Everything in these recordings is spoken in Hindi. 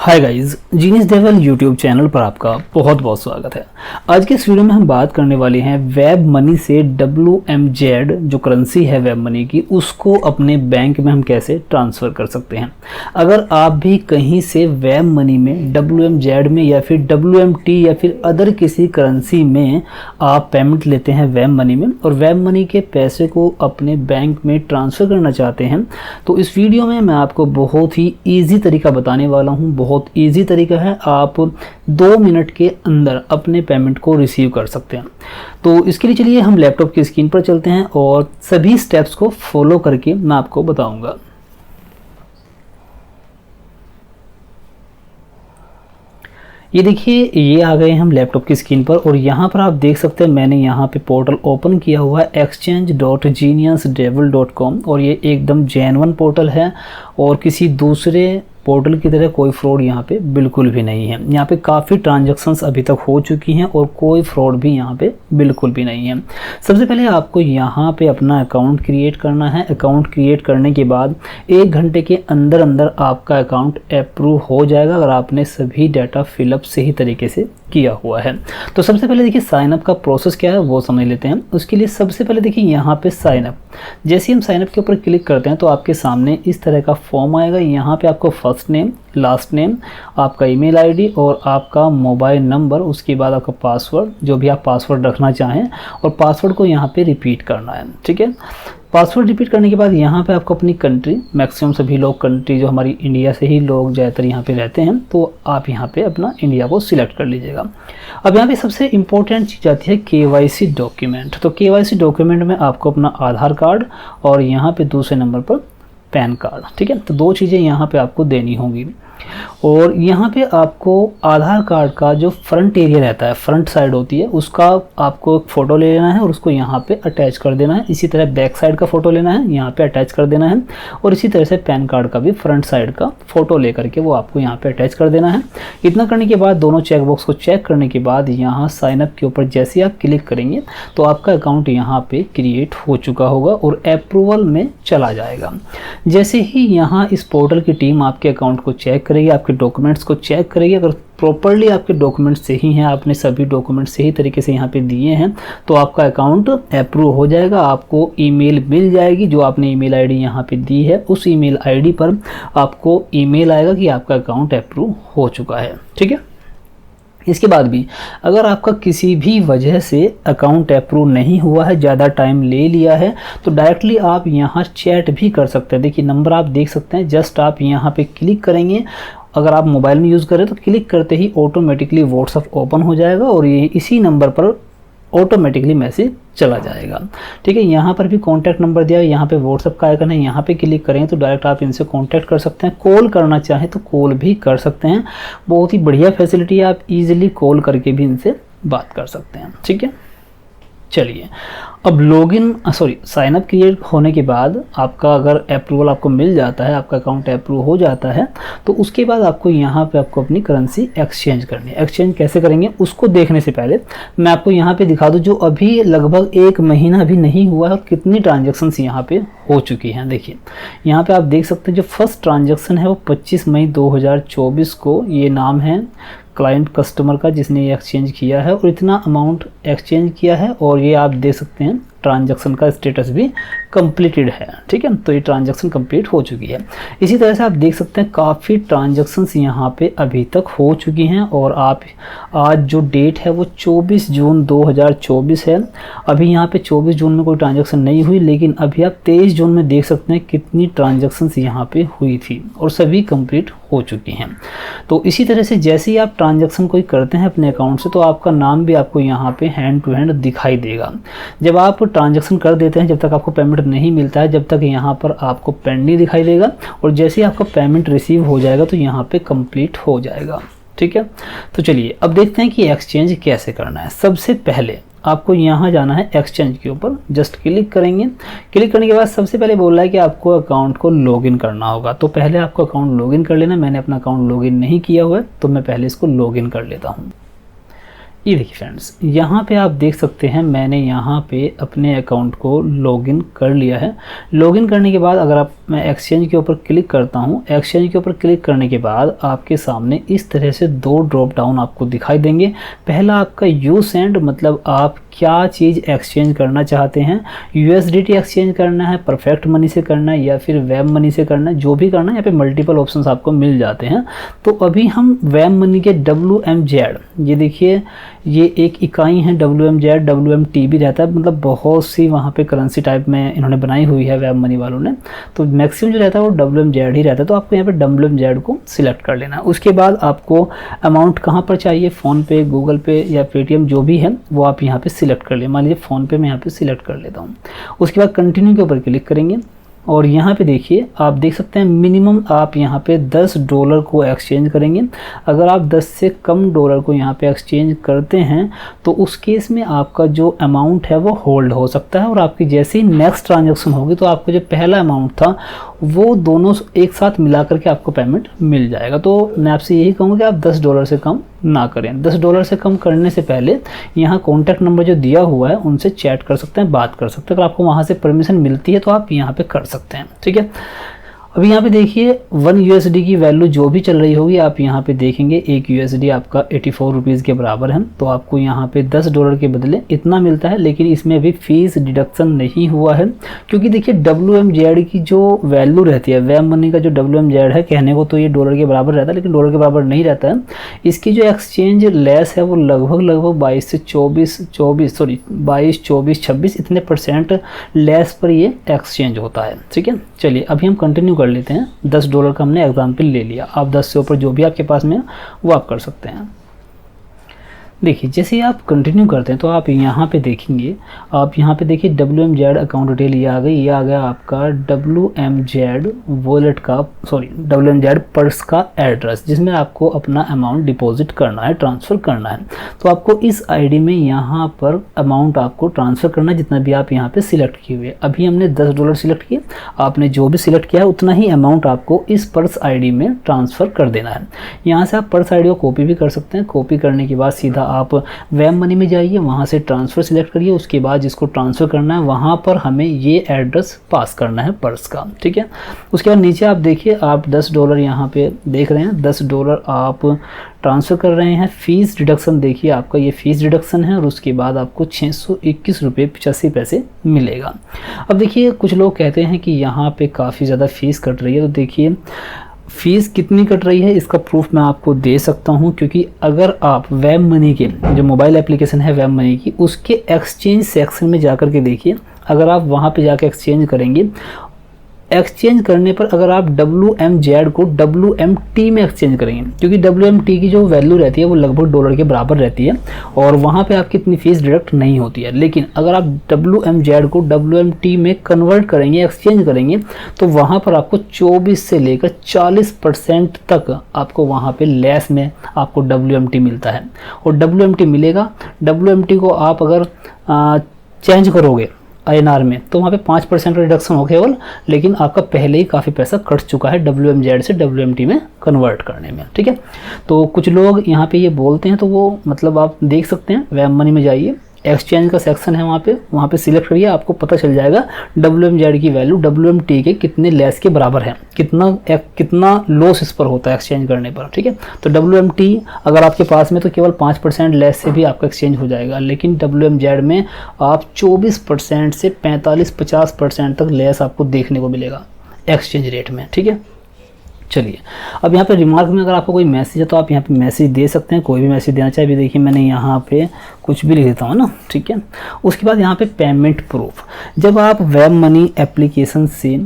Hi guys, genius devil YouTube channel पर आपका बहुत बहुत स्वागत है। आज के इस वीडियो में हम बात करने वाले हैं वेब मनी से WMZ जो करेंसी है वेब मनी की, उसको अपने बैंक में हम कैसे ट्रांसफ़र कर सकते हैं। अगर आप भी कहीं से वेब मनी में WMZ में या फिर WMT या फिर अदर किसी करेंसी में आप पेमेंट लेते हैं वेब मनी में और वेब मनी के पैसे को अपने बैंक में ट्रांसफ़र करना चाहते हैं, तो इस वीडियो में मैं आपको बहुत ही ईजी तरीका बताने वाला हूँ। बहुत इजी तरीका है, आप 2 मिनट के अंदर अपने पेमेंट को रिसीव कर सकते हैं। तो इसके लिए चलिए हम लैपटॉप की स्क्रीन पर चलते हैं और सभी स्टेप्स को फॉलो करके मैं आपको बताऊंगा। ये देखिए, ये आ गए हम लैपटॉप की स्क्रीन पर और यहाँ पर आप देख सकते हैं मैंने यहाँ पे पोर्टल ओपन किया हुआ है exchange.geniusdevil.com और ये एकदम जेन्युइन पोर्टल है और किसी दूसरे पोर्टल की तरह कोई फ्रॉड यहाँ पे बिल्कुल भी नहीं है। यहाँ पे काफ़ी ट्रांजैक्शंस अभी तक हो चुकी हैं और कोई फ्रॉड भी यहाँ पे बिल्कुल भी नहीं है। सबसे पहले आपको यहाँ पे अपना अकाउंट क्रिएट करना है। अकाउंट क्रिएट करने के बाद 1 घंटे के अंदर अंदर आपका अकाउंट अप्रूव हो जाएगा अगर आपने सभी डाटा फिलअप सही तरीके से किया हुआ है। तो सबसे पहले देखिए साइन अप का प्रोसेस क्या है वो समझ लेते हैं। उसके लिए सबसे पहले देखिए यहाँ पे साइन अप, जैसे हम साइन अप के ऊपर क्लिक करते हैं तो आपके सामने इस तरह का फॉर्म आएगा। यहाँ पे आपको फर्स्ट नेम, लास्ट नेम, आपका ईमेल आईडी और आपका मोबाइल नंबर, उसके बाद आपका पासवर्ड, जो भी आप पासवर्ड रखना चाहें, और पासवर्ड को यहाँ पे रिपीट करना है। ठीक है, पासवर्ड रिपीट करने के बाद यहाँ पे आपको अपनी कंट्री, मैक्सिमम सभी लोग कंट्री जो हमारी इंडिया से ही लोग ज़्यादातर यहाँ पे रहते हैं, तो आप यहाँ पे अपना इंडिया को सिलेक्ट कर लीजिएगा। अब यहाँ पे सबसे इम्पोर्टेंट चीज़ आती है KYC डॉक्यूमेंट। तो KYC डॉक्यूमेंट में आपको अपना आधार कार्ड और यहाँ पे दूसरे नंबर पर पैन कार्ड, ठीक है, तो 2 चीज़ें यहाँ पे आपको देनी होंगी। और यहाँ पे आपको आधार कार्ड का जो फ्रंट एरिया रहता है, फ्रंट साइड होती है, उसका आपको एक फ़ोटो ले लेना है और उसको यहाँ पे अटैच कर देना है। इसी तरह बैक साइड का फ़ोटो लेना है, यहाँ पे अटैच कर देना है और इसी तरह से पैन कार्ड का भी फ्रंट साइड का फ़ोटो ले करके वो आपको यहाँ पे अटैच कर देना है। इतना करने के बाद दोनों चेक बॉक्स को चेक करने के बाद यहाँ साइन अप के ऊपर जैसे आप क्लिक करेंगे तो आपका अकाउंट यहाँ पे क्रिएट हो चुका होगा और अप्रूवल में चला जाएगा। जैसे ही यहाँ इस पोर्टल की टीम आपके अकाउंट को चेक करेगी, आपके डॉक्यूमेंट्स को चेक करेगी, अगर प्रॉपरली आपके डॉक्यूमेंट्स सही हैं, आपने सभी डॉक्यूमेंट्स सही तरीके से यहाँ पे दिए हैं, तो आपका अकाउंट अप्रूव हो जाएगा। आपको ईमेल मिल जाएगी, जो आपने ईमेल आईडी यहाँ पे दी है उस ईमेल आईडी पर आपको ईमेल आएगा कि आपका अकाउंट अप्रूव हो चुका है। ठीक है, इसके बाद भी अगर आपका किसी भी वजह से अकाउंट अप्रूव नहीं हुआ है, ज़्यादा टाइम ले लिया है, तो डायरेक्टली आप यहाँ चैट भी कर सकते हैं। देखिए नंबर आप देख सकते हैं, जस्ट आप यहाँ पे क्लिक करेंगे। अगर आप मोबाइल में यूज़ करें तो क्लिक करते ही ऑटोमेटिकली व्हाट्सएप ओपन हो जाएगा और ये इसी नंबर पर ऑटोमेटिकली मैसेज चला जाएगा। ठीक है, यहाँ पर भी कॉन्टैक्ट नंबर दिया है, यहाँ पे व्हाट्सएप का आइकन है, यहाँ पे क्लिक करेंगे तो डायरेक्ट आप इनसे कॉन्टैक्ट कर सकते हैं। कॉल करना चाहें तो कॉल भी कर सकते हैं, बहुत ही बढ़िया फैसिलिटी है, आप इजीली कॉल करके भी इनसे बात कर सकते हैं। ठीक है, चलिए अब साइन अप क्रिएट होने के बाद आपका अगर अप्रूवल आपको मिल जाता है, आपका अकाउंट अप्रूव हो जाता है, तो उसके बाद आपको यहाँ पे आपको अपनी करेंसी एक्सचेंज करनी है। एक्सचेंज कैसे करेंगे उसको देखने से पहले मैं आपको यहाँ पे दिखा दूँ, जो अभी लगभग 1 महीना भी नहीं हुआ है, कितनी ट्रांजेक्शन्स यहाँ पे हो चुकी हैं। देखिए यहाँ पे आप देख सकते हैं जो फर्स्ट ट्रांजेक्शन है वो 25 मई 2024 को, ये नाम है क्लाइंट कस्टमर का जिसने ये एक्सचेंज किया है और इतना अमाउंट एक्सचेंज किया है और ये आप देख सकते हैं ट्रांजैक्शन का स्टेटस भी कंप्लीटेड है। ठीक है, तो ये ट्रांजैक्शन कंप्लीट हो चुकी है। इसी तरह से आप देख सकते हैं काफ़ी ट्रांजैक्शंस यहाँ पे अभी तक हो चुकी हैं और आप आज जो डेट है वो 24 जून 2024 है। अभी यहाँ पे 24 जून में कोई ट्रांजैक्शन नहीं हुई, लेकिन अभी आप 23 जून में देख सकते हैं कितनी ट्रांजैक्शंस यहाँ पे हुई थी और सभी कंप्लीट हो चुकी हैं। तो इसी तरह से जैसे ही आप ट्रांजैक्शन कोई करते हैं अपने अकाउंट से तो आपका नाम भी आपको यहाँ पे हैंड टू हैंड दिखाई देगा। जब आप ट्रांजैक्शन कर देते हैं, जब तक आपको पेमेंट नहीं मिलता है, जब तक यहाँ पर आपको पेंडिंग दिखाई देगा और जैसे ही आपका पेमेंट रिसीव हो जाएगा तो यहाँ पे कंप्लीट हो जाएगा। ठीक है, तो चलिए अब देखते हैं कि एक्सचेंज कैसे करना है। सबसे पहले आपको यहाँ जाना है एक्सचेंज के ऊपर, जस्ट क्लिक करेंगे। क्लिक करने के बाद सबसे पहले बोल रहा है कि आपको अकाउंट को लॉगिन करना होगा, तो पहले आपको अकाउंट लॉगिन कर लेना। मैंने अपना अकाउंट लॉगिन नहीं किया हुआ है तो मैं पहले इसको लॉगिन कर लेता हूँ। ये देखिए फ्रेंड्स, यहाँ पे आप देख सकते हैं मैंने यहाँ पे अपने अकाउंट को लॉगिन कर लिया है। लॉगिन करने के बाद अगर मैं एक्सचेंज के ऊपर क्लिक करता हूँ, एक्सचेंज के ऊपर क्लिक करने के बाद आपके सामने इस तरह से 2 ड्रॉप डाउन आपको दिखाई देंगे। पहला आपका यू सेंड, मतलब आप क्या चीज़ एक्सचेंज करना चाहते हैं, USDT एक्सचेंज करना है, परफेक्ट मनी से करना है या फिर वेब मनी से करना है, जो भी करना है यहाँ पे मल्टीपल ऑप्शंस आपको मिल जाते हैं। तो अभी हम वेब मनी के WMZ, ये देखिए ये एक इकाई है WMZ, WMT भी रहता है, मतलब बहुत सी वहाँ पे करेंसी टाइप में इन्होंने बनाई हुई है वेब मनी वालों ने। तो मैक्सिमम जो रहता है वो WMZ ही रहता है। तो आपको यहाँ पे WMZ को सिलेक्ट कर लेना है। उसके बाद आपको अमाउंट कहाँ पर चाहिए, फ़ोन पे, गूगल पे या पेटीएम जो भी है वो आप यहाँ पे सिलेक्ट कर लें। मान लीजिए फ़ोन पे मैं यहाँ पे सिलेक्ट कर लेता हूँ। उसके बाद कंटिन्यू के ऊपर क्लिक करेंगे और यहाँ पे देखिए आप देख सकते हैं मिनिमम आप यहाँ पे $10 को एक्सचेंज करेंगे। अगर आप 10 से कम डॉलर को यहाँ पे एक्सचेंज करते हैं तो उस केस में आपका जो अमाउंट है वो होल्ड हो सकता है और आपकी जैसे ही नेक्स्ट ट्रांजैक्शन होगी तो आपको जो पहला अमाउंट था वो दोनों एक साथ मिला करके आपको पेमेंट मिल जाएगा। तो मैं आपसे यही कहूँगा कि आप $10 से कम ना करें। $10 से कम करने से पहले यहाँ कॉन्टैक्ट नंबर जो दिया हुआ है उनसे चैट कर सकते हैं, बात कर सकते हैं। अगर आपको वहाँ से परमिशन मिलती है तो आप यहाँ पे कर सकते हैं, ठीक है। अभी यहाँ पे देखिए 1 USD की वैल्यू जो भी चल रही होगी आप यहाँ पे देखेंगे 1 USD आपका 84 रुपीज़ के बराबर है। तो आपको यहाँ पे $10 के बदले इतना मिलता है, लेकिन इसमें अभी फीस डिडक्शन नहीं हुआ है क्योंकि देखिए WMZ की जो वैल्यू रहती है, वेब मनी का जो WMZ है, कहने को तो ये डॉलर के बराबर रहता है लेकिन डॉलर के बराबर नहीं रहता है। इसकी जो एक्सचेंज लेस है वो लगभग 22 से 26 इतने % लेस पर ये एक्सचेंज होता है, ठीक है। चलिए अभी हम कंटिन्यू कर लेते हैं। $10 का हमने एग्जाम्पल ले लिया। आप 10 से ऊपर जो भी आपके पास में है वो आप कर सकते हैं। देखिए जैसे ही आप कंटिन्यू करते हैं तो आप यहाँ पे देखेंगे, आप यहाँ पे देखिए WMZ अकाउंट डिटेल ये आ गई, ये आ गया आपका WMZ वॉलेट का WMZ पर्स का एड्रेस जिसमें आपको अपना अमाउंट डिपॉजिट करना है, ट्रांसफ़र करना है। तो आपको इस ID में यहाँ पर अमाउंट आपको ट्रांसफ़र करना है जितना भी आप यहाँ पे सिलेक्ट किए हुए। अभी हमने $10 सिलेक्ट किए, आपने जो भी सिलेक्ट किया है उतना ही अमाउंट आपको इस पर्स ID में ट्रांसफ़र कर देना है। यहाँ से आप पर्स ID को कॉपी भी कर सकते हैं। कॉपी करने के बाद सीधा आप वेब मनी में जाइए, वहाँ से ट्रांसफ़र सिलेक्ट करिए। उसके बाद जिसको ट्रांसफ़र करना है वहाँ पर हमें ये एड्रेस पास करना है पर्स का, ठीक है। उसके बाद नीचे आप देखिए आप $10 यहाँ पे देख रहे हैं, $10 आप ट्रांसफ़र कर रहे हैं। फ़ीस डिडक्शन देखिए आपका ये फ़ीस डिडक्शन है और उसके बाद आपको 621 रुपये 85 पैसे मिलेगा। अब देखिए कुछ लोग कहते हैं कि यहाँ पे काफ़ी ज़्यादा फ़ीस कट रही है। तो देखिए फ़ीस कितनी कट रही है इसका प्रूफ मैं आपको दे सकता हूं, क्योंकि अगर आप वेब मनी के जो मोबाइल एप्लीकेशन है वेब मनी की उसके एक्सचेंज सेक्शन में जाकर के देखिए, अगर आप वहां पे जाकर एक्सचेंज करेंगे, एक्सचेंज करने पर अगर आप WMZ को WMT में एक्सचेंज करेंगे, क्योंकि WMT की जो वैल्यू रहती है वो लगभग डॉलर के बराबर रहती है और वहाँ पे आपकी इतनी फीस डिडक्ट नहीं होती है। लेकिन अगर आप WMZ को WMT में कन्वर्ट करेंगे, एक्सचेंज करेंगे, तो वहाँ पर आपको 24 से लेकर 40% तक आपको वहाँ पे लेस में आपको WMT मिलता है। और WMT मिलेगा, WMT को आप अगर चेंज करोगे INR में तो वहाँ पे 5% का रिडक्शन हो केवल, लेकिन आपका पहले ही काफ़ी पैसा कट चुका है WMZ से WMT में कन्वर्ट करने में, ठीक है। तो कुछ लोग यहाँ पे ये बोलते हैं, तो वो मतलब आप देख सकते हैं वेब मनी में जाइए, एक्सचेंज का सेक्शन है वहाँ पे सिलेक्ट करिए, आपको पता चल जाएगा WMZ की वैल्यू WMT के कितने लेस के बराबर है, कितना लॉस इस पर होता है एक्सचेंज करने पर, ठीक है। तो WMT अगर आपके पास में तो केवल 5% लेस से भी आपका एक्सचेंज हो जाएगा, लेकिन WMZ में आप 24% से 45-50% तक लेस आपको देखने को मिलेगा एक्सचेंज रेट में, ठीक है। चलिए अब यहाँ पे रिमार्क में अगर आपको कोई मैसेज है तो आप यहाँ पे मैसेज दे सकते हैं, कोई भी मैसेज देना चाहिए। देखिए मैंने यहाँ पे कुछ भी लिख देता हूँ ना, ठीक है। उसके बाद यहाँ पे पेमेंट प्रूफ, जब आप वेब मनी एप्लीकेशन से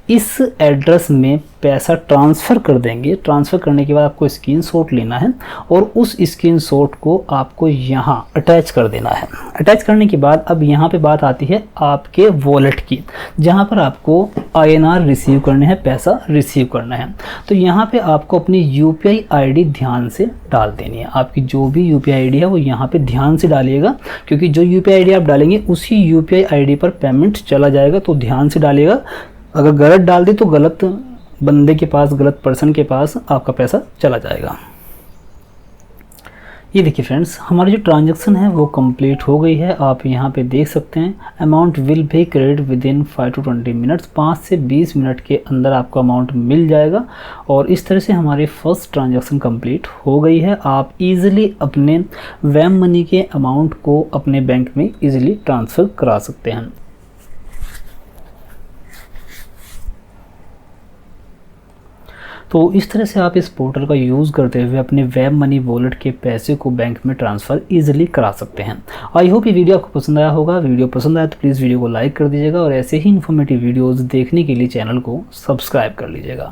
इस एड्रेस में पैसा ट्रांसफ़र कर देंगे, ट्रांसफ़र करने के बाद आपको स्क्रीनशॉट लेना है और उस स्क्रीनशॉट को आपको यहाँ अटैच कर देना है। अटैच करने के बाद अब यहाँ पे बात आती है आपके वॉलेट की, जहाँ पर आपको INR रिसीव करने हैं, पैसा रिसीव करना है। तो यहाँ पे आपको अपनी UPI ID ध्यान से डाल देनी है। आपकी जो भी UPI ID है वो यहाँ पे ध्यान से डालिएगा, क्योंकि जो UPI ID आप डालेंगे उसी UPI ID पर पेमेंट चला जाएगा, तो ध्यान से डालिएगा। अगर गलत डाल दी तो गलत बंदे के पास, गलत पर्सन के पास आपका पैसा चला जाएगा। ये देखिए फ्रेंड्स, हमारी जो ट्रांजैक्शन है वो कंप्लीट हो गई है। आप यहाँ पे देख सकते हैं amount will be credit with in 5 to 20 minutes. 5 से 20 मिनट के अंदर आपको अमाउंट मिल जाएगा। और इस तरह से हमारी फर्स्ट ट्रांजैक्शन कंप्लीट हो गई है। आप इजीली अपने वैम मनी के अमाउंट को अपने बैंक में इजीली ट्रांसफ़र करा सकते हैं। तो इस तरह से आप इस पोर्टल का यूज़ करते हुए अपने वेब मनी वॉलेट के पैसे को बैंक में ट्रांसफ़र इजीली करा सकते हैं। आई होप ये वीडियो आपको पसंद आया होगा। वीडियो पसंद आया तो प्लीज़ वीडियो को लाइक कर दीजिएगा और ऐसे ही इन्फॉर्मेटिव वीडियोज़ देखने के लिए चैनल को सब्सक्राइब कर लीजिएगा।